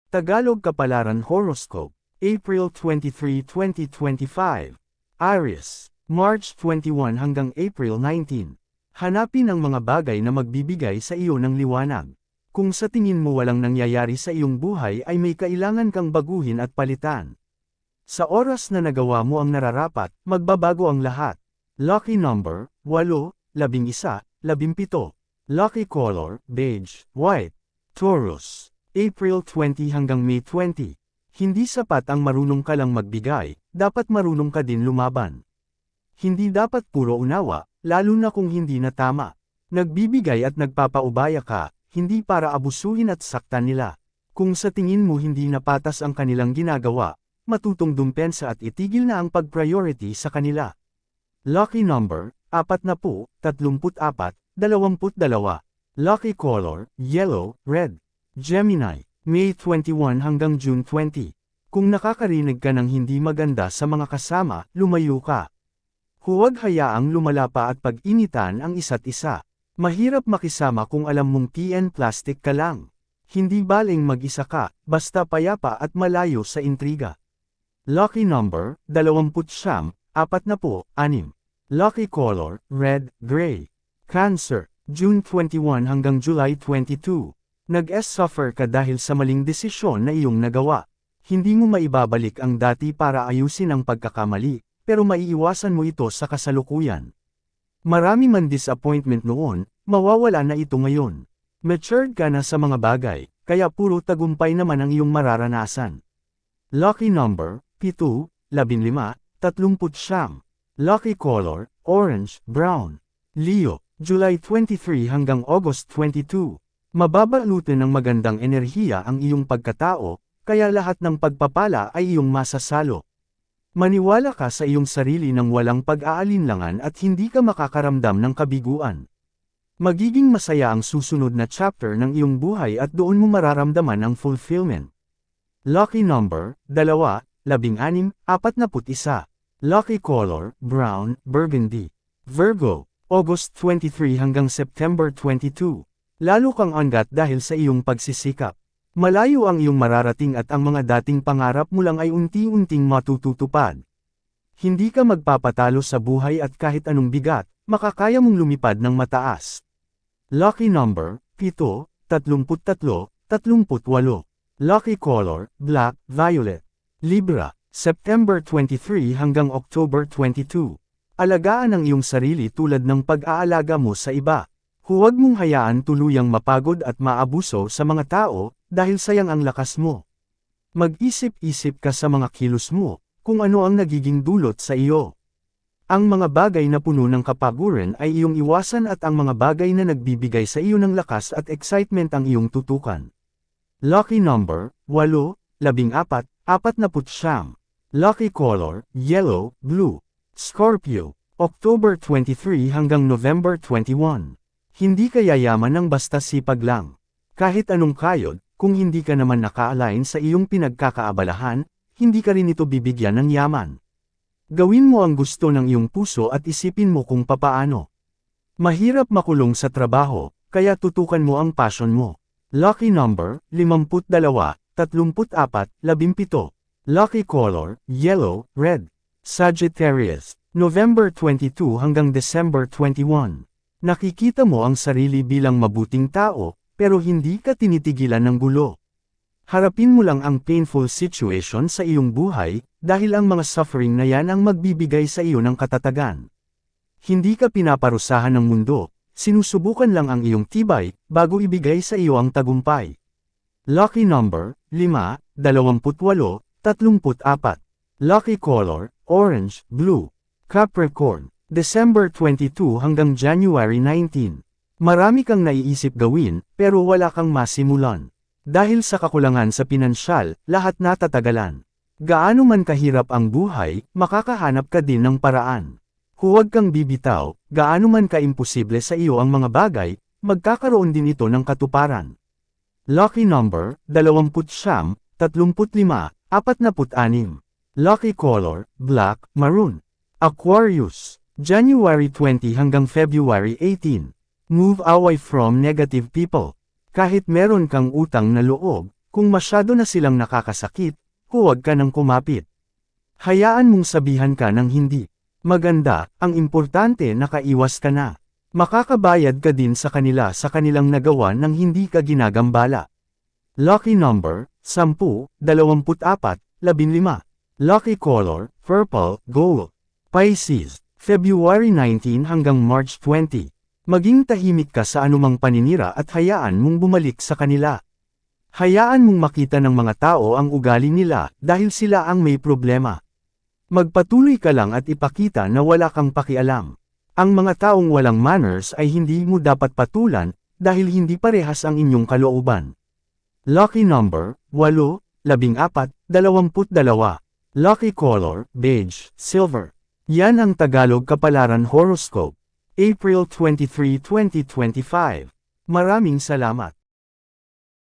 Tagalog Kapalaran Horoscope, April 23, 2025. Aries, March 21 hanggang April 19. Hanapin ang mga bagay na magbibigay sa iyo ng liwanag. Kung sa tingin mo walang nangyayari sa iyong buhay ay may kailangan kang baguhin at palitan. Sa oras na nagawa mo ang nararapat, magbabago ang lahat. Lucky number, 8, 11, 17. Lucky color, beige, white. Taurus, April 20 hanggang May 20. Hindi sapat ang marunong ka lang magbigay, dapat marunong ka din lumaban. Hindi dapat puro unawa, lalo na kung hindi na tama. Nagbibigay at nagpapaubaya ka, hindi para abusuhin at saktan nila. Kung sa tingin mo hindi napatas ang kanilang ginagawa, matutong dumpensa at itigil na ang pag-priority sa kanila. Lucky number, 40, 34, 22. Lucky color, yellow, red. Gemini, May 21 hanggang June 20. Kung nakakarinig ka ng hindi maganda sa mga kasama, lumayo ka. Huwag hayaang lumala pa at pag-initan ang isa't isa. Mahirap makisama kung alam mong PN plastic ka lang. Hindi baling mag-isa ka, basta payapa at malayo sa intriga. Lucky number, 29, 46. Lucky color, red, gray. Cancer, June 21 hanggang July 22. Nag-suffer ka dahil sa maling desisyon na iyong nagawa. Hindi mo maibabalik ang dati para ayusin ang pagkakamali, pero maiiwasan mo ito sa kasalukuyan. Marami man disappointment noon, mawawala na ito ngayon. Matured ka na sa mga bagay, kaya puro tagumpay naman ang iyong mararanasan. Lucky number, 7, 15, 30. Lucky color, orange, brown. Leo, July 23 hanggang August 22. Mababalutin ng magandang enerhiya ang iyong pagkatao, kaya lahat ng pagpapala ay iyong masasalo. Maniwala ka sa iyong sarili ng walang pag-aalinlangan at hindi ka makakaramdam ng kabiguan. Magiging masaya ang susunod na chapter ng iyong buhay at doon mo mararamdaman ang fulfillment. Lucky number, 2, 16, 41. Lucky color, brown, burgundy. Virgo, August 23 hanggang September 22. Lalo kang angat dahil sa iyong pagsisikap. Malayo ang iyong mararating at ang mga dating pangarap mo lang ay unti-unting matututupad. Hindi ka magpapatalo sa buhay at kahit anong bigat, makakaya mong lumipad ng mataas. Lucky number, 7, 33, 38. Lucky color, black, violet. Libra, September 23 hanggang October 22. Alagaan ang iyong sarili tulad ng pag-aalaga mo sa iba. Huwag mong hayaan tuluyang mapagod at maabuso sa mga tao, dahil sayang ang lakas mo. Mag-isip-isip ka sa mga kilos mo, kung ano ang nagiging dulot sa iyo. Ang mga bagay na puno ng kapaguran ay iyong iwasan at ang mga bagay na nagbibigay sa iyo ng lakas at excitement ang iyong tutukan. Lucky number, 8, 14, 49. Lucky color, yellow, blue. Scorpio, October 23 hanggang November 21. Hindi ka yayaman ng basta sipag lang. Kahit anong kayod, kung hindi ka naman naka-align sa iyong pinagkakaabalahan, hindi ka rin ito bibigyan ng yaman. Gawin mo ang gusto ng iyong puso at isipin mo kung papaano. Mahirap makulong sa trabaho, kaya tutukan mo ang passion mo. Lucky number, 52, 34, 17. Lucky color, yellow, red. Sagittarius, November 22 hanggang December 21. Nakikita mo ang sarili bilang mabuting tao, pero hindi ka tinitigilan ng gulo. Harapin mo lang ang painful situation sa iyong buhay, dahil ang mga suffering na yan ang magbibigay sa iyo ng katatagan. Hindi ka pinaparusahan ng mundo, sinusubukan lang ang iyong tibay, bago ibigay sa iyo ang tagumpay. Lucky number, 5, 28, 34. Lucky color, orange, blue. Capricorn, December 22 hanggang January 19. Marami kang naiisip gawin, pero wala kang masimulan. Dahil sa kakulangan sa pinansyal, lahat natatagalan. Gaano man kahirap ang buhay, makakahanap ka din ng paraan. Huwag kang bibitaw, gaano man kaimposible sa iyo ang mga bagay, magkakaroon din ito ng katuparan. Lucky number, 29, 35, 46. Lucky color, black, maroon. Aquarius, January 20 hanggang February 18. Move away from negative people. Kahit meron kang utang na loob, Kung masyado na silang nakakasakit, huwag ka nang kumapit. Hayaan mong sabihan ka ng hindi. Maganda, ang importante nakaiwas ka na. Makakabayad ka din sa kanila sa kanilang nagawa nang hindi ka ginagambala. Lucky number, 10, 24, 15. Lucky color, purple, gold. Pisces, February 19 hanggang March 20. Maging tahimik ka sa anumang paninira at hayaan mong bumalik sa kanila. Hayaan mong makita ng mga tao ang ugali nila dahil sila ang may problema. Magpatuloy ka lang at ipakita na wala kang pakialam. Ang mga taong walang manners ay hindi mo dapat patulan dahil hindi parehas ang inyong kalooban. Lucky number, 8, 14, 22. Lucky color, beige, silver. Yan ang Tagalog Kapalaran Horoscope. April 23, 2025. Maraming salamat.